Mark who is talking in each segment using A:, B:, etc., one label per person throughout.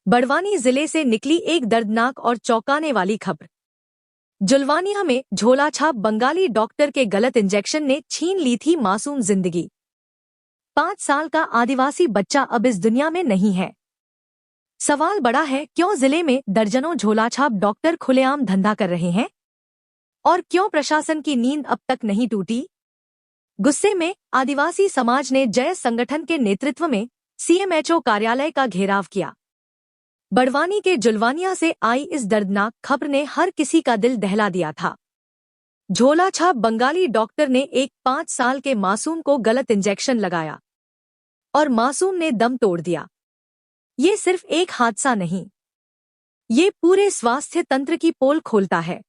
A: बड़वानी जिले से निकली एक दर्दनाक और चौंकाने वाली खबर। जुलवानिया में झोलाछाप बंगाली डॉक्टर के गलत इंजेक्शन ने छीन ली थी मासूम जिंदगी। 5 साल का आदिवासी बच्चा अब इस दुनिया में नहीं है। सवाल बड़ा है, क्यों जिले में दर्जनों झोलाछाप डॉक्टर खुलेआम धंधा कर रहे हैं और क्यों प्रशासन की नींद अब तक नहीं टूटी। गुस्से में आदिवासी समाज ने जयस संगठन के नेतृत्व में सीएमएचओ कार्यालय का घेराव किया। बड़वानी के जुलवानिया से आई इस दर्दनाक खबर ने हर किसी का दिल दहला दिया था। झोलाछाप बंगाली डॉक्टर ने एक 5 साल के मासूम को गलत इंजेक्शन लगाया और मासूम ने दम तोड़ दिया। ये सिर्फ एक हादसा नहीं, ये पूरे स्वास्थ्य तंत्र की पोल खोलता है।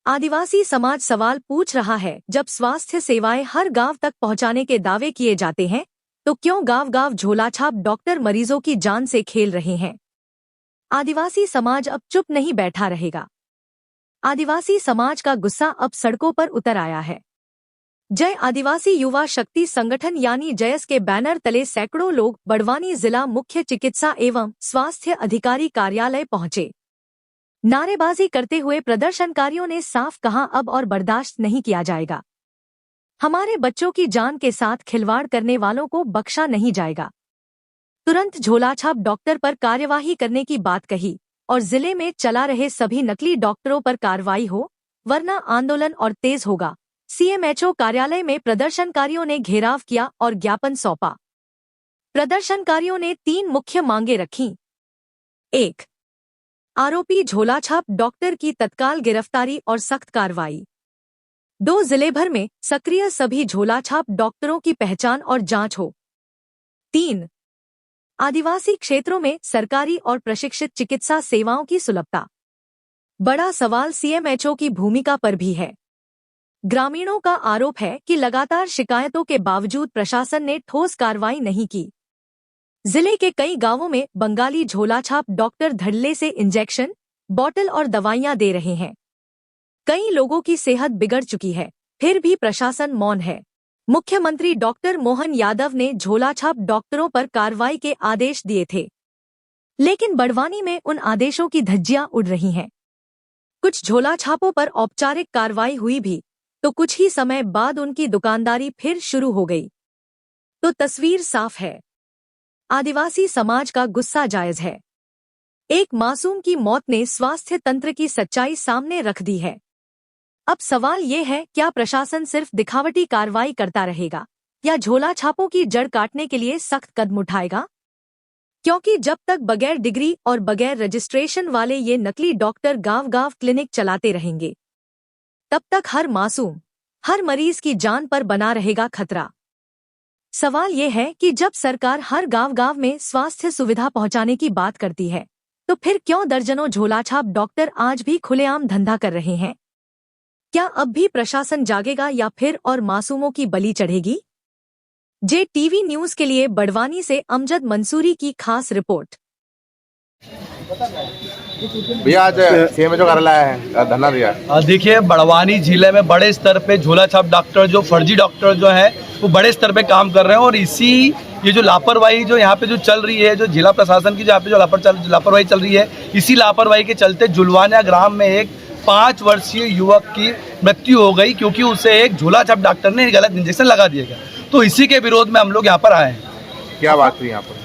A: आदिवासी समाज सवाल पूछ रहा है, जब स्वास्थ्य सेवाएं हर गांव तक पहुंचाने के दावे किए जाते हैं, तो क्यों गांव-गांव झोलाछाप डॉक्टर मरीजों की जान से खेल रहे हैं। आदिवासी समाज अब चुप नहीं बैठा रहेगा। आदिवासी समाज का गुस्सा अब सड़कों पर उतर आया है। जय आदिवासी युवा शक्ति संगठन यानी जयस के बैनर तले सैकड़ों लोग बड़वानी जिला मुख्य चिकित्सा एवं स्वास्थ्य अधिकारी कार्यालय पहुंचे। नारेबाजी करते हुए प्रदर्शनकारियों ने साफ कहा, अब और बर्दाश्त नहीं किया जाएगा। हमारे बच्चों की जान के साथ खिलवाड़ करने वालों को बख्शा नहीं जाएगा। तुरंत झोलाछाप डॉक्टर पर कार्यवाही करने की बात कही और जिले में चला रहे सभी नकली डॉक्टरों पर कार्रवाई हो, वरना आंदोलन और तेज होगा। सीएमएचओ कार्यालय में प्रदर्शनकारियों ने घेराव किया और ज्ञापन सौंपा। प्रदर्शनकारियों ने 3 मुख्य मांगे रखीं। 1. आरोपी झोलाछाप डॉक्टर की तत्काल गिरफ्तारी और सख्त कार्रवाई। 2. जिले भर में सक्रिय सभी झोलाछाप डॉक्टरों की पहचान और जांच हो। 3. आदिवासी क्षेत्रों में सरकारी और प्रशिक्षित चिकित्सा सेवाओं की सुलभता। बड़ा सवाल सीएमएचओ की भूमिका पर भी है। ग्रामीणों का आरोप है कि लगातार शिकायतों के बावजूद प्रशासन ने ठोस कार्रवाई नहीं की। जिले के कई गांवों में बंगाली झोलाछाप डॉक्टर धड़ल्ले से इंजेक्शन, बॉटल और दवाइयां दे रहे हैं। कई लोगों की सेहत बिगड़ चुकी है, फिर भी प्रशासन मौन है। मुख्यमंत्री डॉक्टर मोहन यादव ने झोलाछाप डॉक्टरों पर कार्रवाई के आदेश दिए थे, लेकिन बड़वानी में उन आदेशों की धज्जियां उड़ रही हैं। कुछ झोलाछापों पर औपचारिक कार्रवाई हुई भी, तो कुछ ही समय बाद उनकी दुकानदारी फिर शुरू हो गई। तो तस्वीर साफ है, आदिवासी समाज का गुस्सा जायज है। एक मासूम की मौत ने स्वास्थ्य तंत्र की सच्चाई सामने रख दी है। अब सवाल ये है, क्या प्रशासन सिर्फ दिखावटी कार्रवाई करता रहेगा या झोलाछापों की जड़ काटने के लिए सख्त कदम उठाएगा? क्योंकि जब तक बगैर डिग्री और बगैर रजिस्ट्रेशन वाले ये नकली डॉक्टर गांव-गांव क्लिनिक चलाते रहेंगे, तब तक हर मासूम, हर मरीज की जान पर बना रहेगा खतरा। सवाल ये है कि जब सरकार हर गांव-गांव में स्वास्थ्य सुविधा पहुंचाने की बात करती है, तो फिर क्यों दर्जनों झोलाछाप डॉक्टर आज भी खुलेआम धंधा कर रहे हैं? क्या अब भी प्रशासन जागेगा या फिर और मासूमों की बलि चढ़ेगी? JTV न्यूज के लिए बड़वानी से अमजद मंसूरी की खास रिपोर्ट।
B: भैया आज सीएमएचओ कार्यालय है, धरना दिया।
C: देखिए, बड़वानी जिले में बड़े स्तर पे झोलाछाप डॉक्टर, जो फर्जी डॉक्टर जो है, वो बड़े स्तर पे काम कर रहे हैं और ये जो लापरवाही जो यहाँ पे जो चल रही है, जो जिला प्रशासन की जहाँ पे जो लापरवाही चल रही है, इसी लापरवाही के चलते जुलवानिया ग्राम में एक 5 वर्षीय युवक की मृत्यु हो गई, क्योंकि उसे एक झोलाछाप डॉक्टर ने गलत इंजेक्शन लगा दिया गया। तो इसी के विरोध में हम लोग यहाँ पर आए हैं।
B: क्या बात हुई यहाँ पर?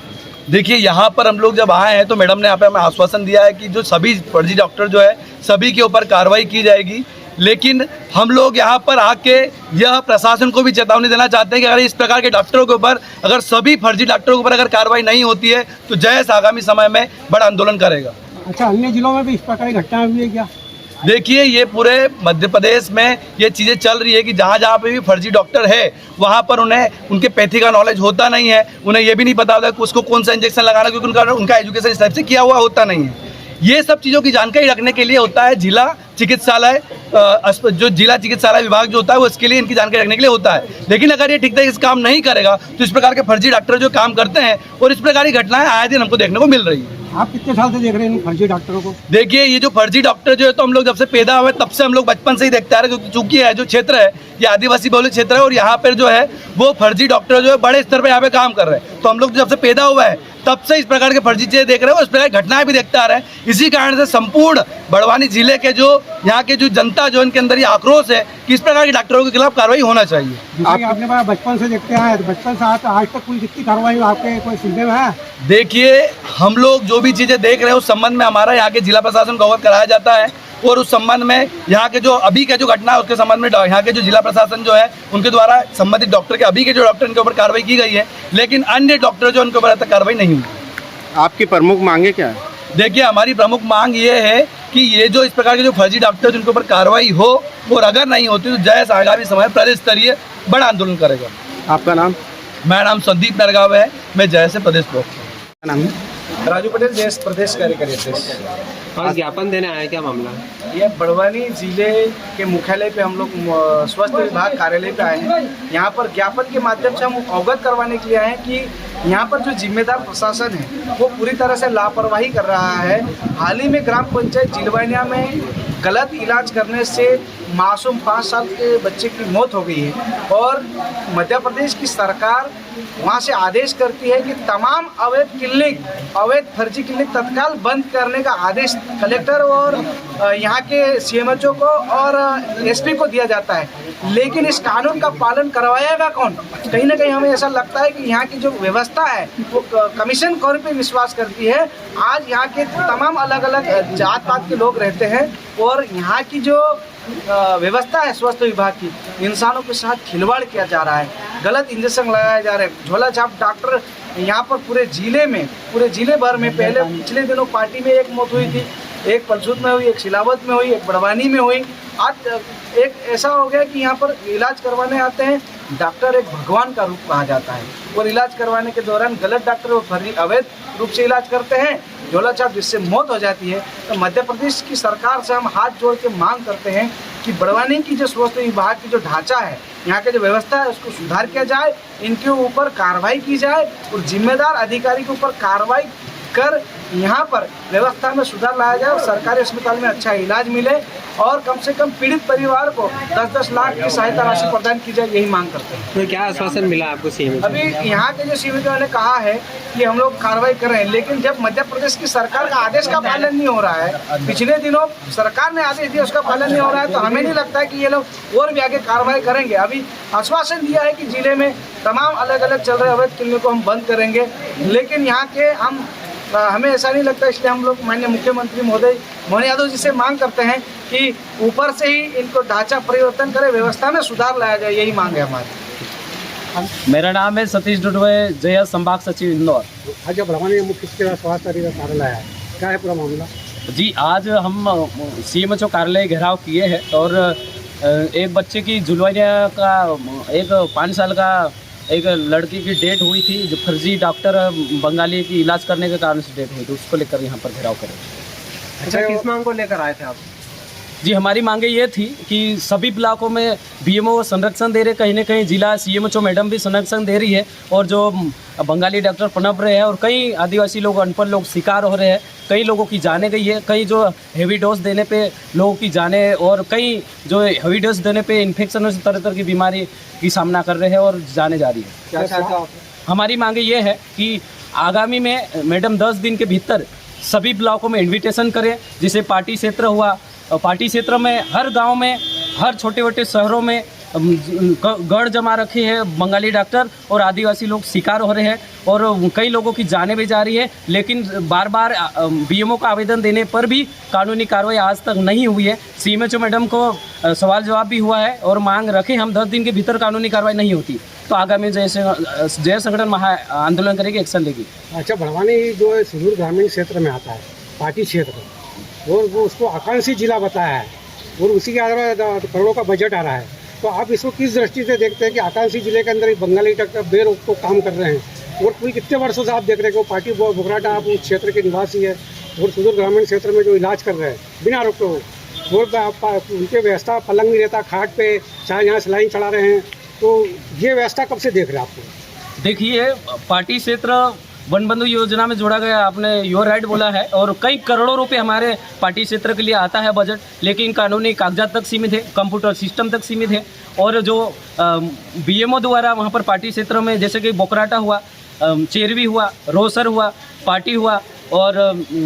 C: देखिए, यहाँ पर हम लोग जब आए हैं तो मैडम ने यहाँ पे हमें आश्वासन दिया है कि जो सभी फर्जी डॉक्टर जो है, सभी के ऊपर कार्रवाई की जाएगी। लेकिन हम लोग यहाँ पर आके यह प्रशासन को भी चेतावनी देना चाहते हैं कि अगर इस प्रकार के डॉक्टरों के ऊपर, अगर सभी फर्जी डॉक्टरों के ऊपर अगर कार्रवाई नहीं होती है, तो जयस आगामी समय में बड़ा आंदोलन करेगा।
D: अच्छा, अन्य जिलों में भी इस प्रकार की घटनाएं हुई है क्या?
C: देखिए, ये पूरे मध्य प्रदेश में ये चीज़ें चल रही है कि जहाँ जहाँ पे भी फर्जी डॉक्टर है, वहाँ पर उनके पैथी का नॉलेज होता नहीं है। उन्हें ये भी नहीं पता होता कि उसको कौन सा इंजेक्शन लगाना, क्योंकि उनका एजुकेशन इस टाइप से किया हुआ होता नहीं है। ये सब चीज़ों की जानकारी रखने के लिए होता है जिला चिकित्सालय, जो जिला चिकित्सालय विभाग जो होता है, वो इसके लिए इनकी जानकारी रखने के लिए होता है। लेकिन अगर ये ठीक तरीके से काम नहीं करेगा, तो इस प्रकार के फर्जी डॉक्टर जो काम करते हैं और इस प्रकार की घटनाएं आए दिन हमको देखने को मिल रही है।
D: आप कितने साल से देख रहे हैं इन फर्जी डॉक्टरों को?
C: देखिए, ये जो फर्जी डॉक्टर जो है, तो हम लोग जब से पैदा हुए तब से हम लोग बचपन से ही देखते आ रहे हैं, क्योंकि चूंकि है जो क्षेत्र है, ये आदिवासी बहुल क्षेत्र है और यहाँ पर जो है वो फर्जी डॉक्टर जो है बड़े स्तर पर यहाँ पे काम कर रहे हैं। तो हम लोग जब से पैदा हुआ है तब से इस प्रकार के फर्जी चीज़ें देख रहे हैं और इस प्रकार की घटनाएं भी देखते आ रहे हैं। इसी कारण से संपूर्ण बड़वानी जिले के जो यहाँ के जो जनता जो इनके अंदर ये आक्रोश है कि इस प्रकार के डॉक्टरों के खिलाफ कार्रवाई होना चाहिए।
D: आपने कहा बचपन से देखते आए, बचपन से आज तक कोई कितनी कार्रवाई आपके कोई सुनने में है?
C: देखिए, हम लोग जो भी चीज़ें देख रहे हैं उस संबंध में हमारा यहाँ के जिला प्रशासन को अवगत कराया जाता है और उस संबंध में यहाँ के जो अभी का जो घटना है उसके संबंध में यहाँ के जो जिला प्रशासन जो है उनके द्वारा संबंधित डॉक्टर के अभी के जो डॉक्टर इनके ऊपर कार्रवाई की गई है, लेकिन अन्य डॉक्टर जो उनके ऊपर अब तक कार्रवाई नहीं हुई।
B: आपकी प्रमुख मांगे क्या है?
C: देखिए, हमारी प्रमुख मांग ये है कि ये जो इस प्रकार के जो फर्जी डॉक्टर जिनके ऊपर कार्रवाई हो और अगर नहीं होती तो जैस आगामी समय प्रदेश स्तरीय बड़ा आंदोलन करेगा।
B: आपका नाम?
C: मेरा नाम संदीप नरगाव है, मैं जय से प्रदेश प्रवक्ता।
B: नाम है?
E: राजू पटेल जय प्रदेश कार्यकारी अध्यक्ष।
F: और ज्ञापन देने आया क्या मामला?
E: ये बड़वानी जिले के मुख्यालय पे हम लोग स्वास्थ्य विभाग कार्यालय पे आए हैं। यहाँ पर ज्ञापन के माध्यम से हम अवगत करवाने के लिए आए हैं कि यहाँ पर जो जिम्मेदार प्रशासन है वो पूरी तरह से लापरवाही कर रहा है। हाल ही में ग्राम पंचायत जिलवानिया में गलत इलाज करने से मासूम 5 साल के बच्चे की मौत हो गई है और मध्य प्रदेश की सरकार वहाँ से आदेश करती है कि तमाम अवैध क्लिनिक, अवैध फर्जी क्लिनिक तत्काल बंद करने का आदेश कलेक्टर और यहाँ के सीएमएचओ को और एसपी को दिया जाता है। लेकिन इस कानून का पालन करवाएगा कौन? कहीं ना कहीं हमें ऐसा लगता है कि यहाँ की जो व्यवस्था है वो कमीशन कौन पे विश्वास करती है। आज यहाँ के तमाम अलग अलग जात पात के लोग रहते हैं और यहाँ की जो व्यवस्था है स्वास्थ्य विभाग की, इंसानों के साथ खिलवाड़ किया जा रहा है, गलत इंजेक्शन लगाया जा रहा है। झोला छाप डॉक्टर यहाँ पर पूरे जिले भर में पहले पिछले दिनों पार्टी में एक मौत हुई थी, एक पलसूद में हुई, एक सिलावत में हुई, एक बड़वानी में हुई। आज एक ऐसा हो गया कि यहाँ पर इलाज करवाने आते हैं, डॉक्टर एक भगवान का रूप कहा जाता है और इलाज करवाने के दौरान गलत डॉक्टर और फर्जी अवैध रूप से इलाज करते हैं, झोला छाप जिससे मौत हो जाती है। तो मध्य प्रदेश की सरकार से हम हाथ जोड़ के मांग करते हैं कि बड़वानी की जो स्वास्थ्य विभाग की जो ढांचा है, यहाँ की जो व्यवस्था है उसको सुधार किया जाए, इनके ऊपर कार्रवाई की जाए और जिम्मेदार अधिकारी के ऊपर कार्रवाई कर यहाँ पर व्यवस्था में सुधार लाया जाए और सरकारी अस्पताल में अच्छा इलाज मिले और कम से कम पीड़ित परिवार को 10-10 लाख की सहायता राशि प्रदान की जाए, यही मांग करते हैं।
F: तो क्या आश्वासन मिला आपको सीएम?
E: अभी यहाँ के जो सीएमओ ने कहा है कि हम लोग कार्रवाई कर रहे हैं, लेकिन जब मध्य प्रदेश की सरकार का आदेश का पालन नहीं हो रहा है, पिछले दिनों सरकार ने आदेश दिया उसका पालन नहीं हो रहा है, तो हमें नहीं लगता है कि ये लोग और भी आगे कार्रवाई करेंगे। अभी आश्वासन दिया है कि जिले में तमाम अलग अलग चल रहे अवैध क्लिनिक को हम बंद करेंगे, लेकिन यहाँ के हमें ऐसा नहीं लगता। इसलिए हम लोग माननीय मुख्यमंत्री महोदय मोहन यादव जी से मांग करते हैं कि ऊपर से ही इनको ढांचा परिवर्तन करे, व्यवस्था में सुधार लाया जाए, यही मांग है हमारी।
G: मेरा नाम है सतीश डुडवे, जय संभाग सचिव इंदौर।
D: आज बड़वानी मुख्य स्वास्थ्य अधिकारी कार्यालय है, क्या है पूरा मामला?
G: जी, आज हम सीएमएचओ कार्यालय घेराव किए हैं और एक बच्चे की झुलवानिया का एक 5 साल का एक लड़की की डेथ हुई थी, जो फर्जी डॉक्टर बंगाली की इलाज करने के कारण से डेथ हुई थी, उसको लेकर यहाँ पर घेराव करें।
F: अच्छा, किस मांग को लेकर आए थे आप?
G: जी, हमारी मांगे ये थी कि सभी ब्लॉकों में बीएमओ संरक्षण दे रहे, कहीं ना कहीं जिला सीएमएचओ मैडम भी संरक्षण दे रही है और जो बंगाली डॉक्टर पनप रहे हैं और कई आदिवासी लोग, अनपढ़ लोग शिकार हो रहे हैं, कई लोगों की जाने गई है, कई जो हेवी डोज देने पे लोगों की जाने और कई जो हेवी डोज देने पे इन्फेक्शन से तरह तरह की बीमारी की सामना कर रहे हैं और जाने जा रही है।
F: क्या चाहते हो आप?
G: हमारी मांगे ये है कि आगामी में मैडम 10 दिन के भीतर सभी ब्लॉकों में इन्विटेशन करें, जिसे पार्टी क्षेत्र हुआ, पार्टी क्षेत्र में हर गांव में, हर छोटे छोटे शहरों में गढ़ जमा रखे हैं बंगाली डॉक्टर और आदिवासी लोग शिकार हो रहे हैं और कई लोगों की जाने भी जा रही है, लेकिन बार बार बीएमओ का आवेदन देने पर भी कानूनी कार्रवाई आज तक नहीं हुई है। सीएमएचओ मैडम को सवाल जवाब भी हुआ है और मांग रखे हम 10 दिन के भीतर कानूनी कार्रवाई नहीं होती तो आगामी जय संगठन महा आंदोलन करेगी, एक्शन लेगी।
D: अच्छा, बड़वानी जो है सुदूर ग्रामीण क्षेत्र में आता है, पार्टी क्षेत्र, और वो उसको आकांक्षी जिला बताया है और उसी के आधार करोड़ों का बजट आ रहा है, तो आप इसको किस दृष्टि से देखते हैं कि आकांक्षी जिले के अंदर बंगाली डॉक्टर बेरोक तो काम कर रहे हैं और पूरी कितने वर्षों से आप देख रहे हैं कि वो पार्टी बुगराटा आप उस क्षेत्र के निवासी है और सुदूर ग्रामीण क्षेत्र में जो इलाज कर रहे हैं बिना रोक टोक और उनके व्यवस्था पलंग नहीं रहता, खाट पे चाहे यहाँ सिलाई चढ़ा रहे हैं, तो ये व्यवस्था कब से देख रहे हैं आपको?
G: देखिए, पार्टी क्षेत्र वन बंधु योजना में जोड़ा गया, आपने योर राइट बोला है, और कई करोड़ों रुपए हमारे पार्टी क्षेत्र के लिए आता है बजट, लेकिन कानूनी कागजात तक सीमित है, कंप्यूटर सिस्टम तक सीमित है। और जो बीएमओ द्वारा वहाँ पर पार्टी क्षेत्र में जैसे कि बोकराटा हुआ, चेरवी हुआ, रोसर हुआ, पार्टी हुआ और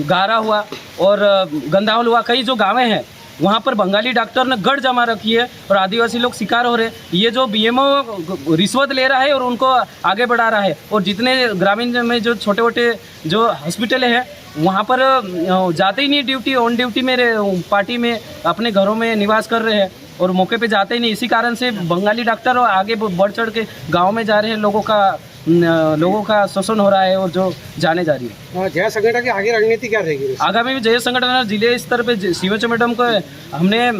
G: गारा हुआ और गंदावल हुआ, कई जो गाँवें हैं वहाँ पर बंगाली डॉक्टर ने गढ़ जमा रखी है और आदिवासी लोग शिकार हो रहे हैं। ये जो बीएमओ रिश्वत ले रहा है और उनको आगे बढ़ा रहा है, और जितने ग्रामीण में जो छोटे छोटे जो हॉस्पिटल है वहाँ पर जाते ही नहीं, ड्यूटी ऑन ड्यूटी मेरे पार्टी में अपने घरों में निवास कर रहे हैं और मौके पे जाते ही नहीं। इसी कारण से बंगाली डॉक्टर और आगे बढ़ चढ़ के गाँव में जा रहे हैं, लोगों का शोषण हो रहा है और जो जाने जा रही है।
D: जय संगठन की आगे रणनीति क्या रहेगी?
G: आगामी में जय संगठन जिले स्तर पे सीएमएचओ मैडम को हमने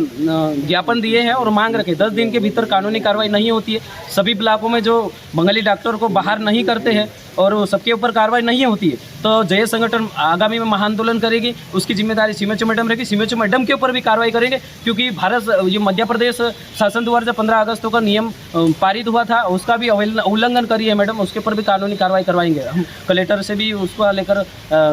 G: ज्ञापन दिए हैं और मांग रखे 10 दिन के भीतर कानूनी कार्रवाई नहीं होती है, सभी ब्लॉकों में जो बंगाली डॉक्टर को बाहर नहीं करते हैं और सबके ऊपर कार्रवाई नहीं होती है, तो जय संगठन आगामी में महाआंदोलन करेगी। उसकी जिम्मेदारी सीएमएचओ मैडम रहेगी, सीएमएचओ मैडम के ऊपर भी कार्रवाई करेंगे, क्योंकि ये मध्य प्रदेश शासन द्वारा जो 15 अगस्त का नियम पारित हुआ था उसका भी उल्लंघन करी है मैडम, उसके ऊपर भी कानूनी कार्रवाई करवाएंगे। हम कलेक्टर से भी उसको लेकर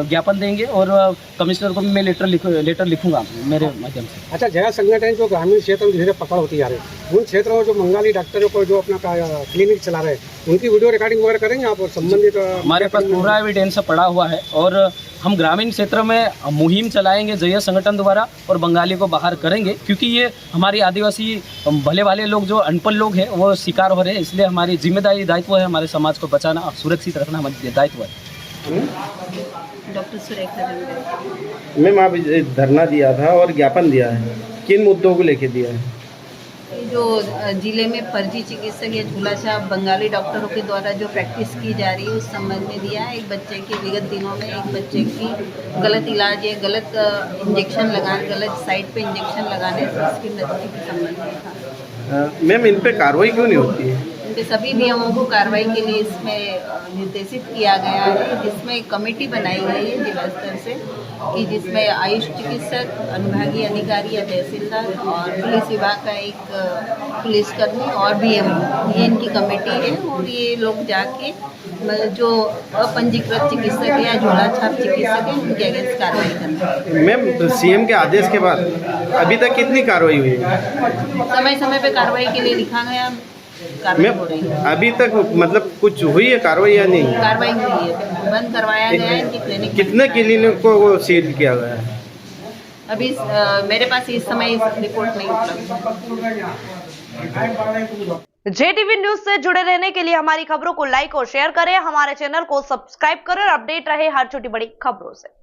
G: ज्ञापन देंगे और कमिश्नर को भी मैं लेटर लिखूंगा मेरे माध्यम से।
D: अच्छा, जय संगठन जो ग्रामीण क्षेत्र में धीरे पकड़ होती जा रही है, उन क्षेत्रों में जो बंगाली डॉक्टरों को जो अपना क्लिनिक चला रहे हैं उनकी वीडियो रिकॉर्डिंग वगैरह करेंगे आप? और संबंधित
G: हमारे पास पूरा एविडेंस पड़ा हुआ है और हम ग्रामीण क्षेत्र में मुहिम चलाएंगे जय संगठन द्वारा और बंगाली को बाहर करेंगे, क्योंकि ये हमारी आदिवासी भले वाले लोग जो अनपढ़ लोग हैं वो शिकार हो रहे हैं। इसलिए हमारी जिम्मेदारी दायित्व है हमारे समाज को बचाना और सुरक्षित रखना हमारी दायित्व है।
H: डॉक्टर सुरेखा
I: मैम, आप धरना दिया था और ज्ञापन दिया है, किन मुद्दों को लेके दिया है?
H: जो जिले में फर्जी चिकित्सक या झूला छाप बंगाली डॉक्टरों के द्वारा जो प्रैक्टिस की जा रही है उस संबंध में दिया है। एक बच्चे के विगत दिनों में एक बच्चे की गलत इलाज या गलत इंजेक्शन लगाने, गलत साइट पे इंजेक्शन लगाने से उसकी मृत्यु के संबंध में था।
I: मैम, इन पे कार्रवाई क्यों नहीं होती है?
H: इनके सभी नियमों को कार्रवाई के लिए इसमें निर्देशित किया गया है, जिसमें एक कमेटी बनाई गई है जिला स्तर से, कि जिसमें आयुष चिकित्सक, अनुभागीय अधिकारी या तहसीलदार और पुलिस विभाग का एक पुलिसकर्मी और बीएमओ, ये इनकी कमेटी है। और ये लोग जाके जो अपंजीकृत चिकित्सक है या झोला छाप चिकित्सक है उनके अगेंस्ट कार्रवाई करना है।
I: मैम, सीएम के आदेश के बाद अभी तक कितनी कार्रवाई हुई है?
H: समय समय पे कार्रवाई के लिए लिखा गया, कार्रवाई हो रही है।
I: अभी तक मतलब कुछ हुई है कार्रवाई या नहीं?
H: कार्रवाई हुई है, बंद करवाया गया है इनकी क्लिनिक।
I: कितने क्लिनिक को वो सील किया गया है?
H: अभी मेरे पास इस समय रिपोर्ट नहीं उपलब्ध है।
J: JTV न्यूज से जुड़े रहने के लिए हमारी खबरों को लाइक और शेयर करें, हमारे चैनल को सब्सक्राइब करें और अपडेट रहे हर छोटी बड़ी खबरों से।